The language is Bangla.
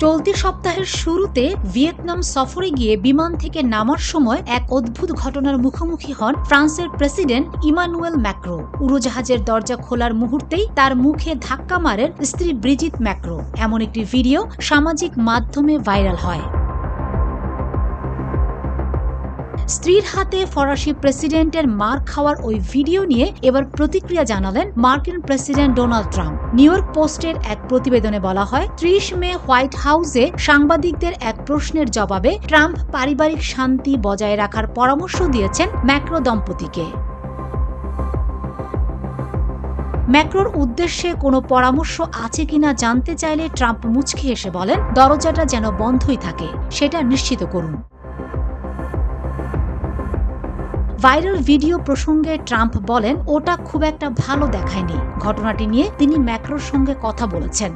চলতি সপ্তাহের শুরুতে ভিয়েতনাম সফরে গিয়ে বিমান থেকে নামার সময় এক অদ্ভুত ঘটনার মুখোমুখি হন ফ্রান্সের প্রেসিডেন্ট ইমানুয়েল ম্যাক্রো। উড়োজাহাজের দরজা খোলার মুহূর্তেই তার মুখে ধাক্কা মারেন স্ত্রী ব্রিজিট ম্যাক্রো। এমন একটি ভিডিও সামাজিক মাধ্যমে ভাইরাল হয়। স্ত্রীর হাতে ফরাসি প্রেসিডেন্টের মার খাওয়ার ওই ভিডিও নিয়ে এবার প্রতিক্রিয়া জানালেন মার্কিন president Donald Trump. New York পোস্টের এক প্রতিবেদনে বলা হয়, ৩০ মে হোয়াইট হাউসে সাংবাদিকদের এক প্রশ্নের জবাবে ট্রাম্প পারিবারিক শান্তি বজায় রাখার পরামর্শ দিয়েছেন ম্যাক্রো দম্পতিকে। ম্যাক্রোর উদ্দেশ্যে কোনো পরামর্শ আছে কিনা জানতে চাইলে ট্রাম্প মুচকি হেসে বলেন, দরজাটা যেন বন্ধই থাকে, সেটা নিশ্চিত করুন। ভাইরাল ভিডিও প্রসঙ্গে ট্রাম্প বলেন, ওটা খুব একটা ভালো দেখায়নি। ঘটনাটি নিয়ে তিনি ম্যাক্রোর সঙ্গে কথা বলেছেন।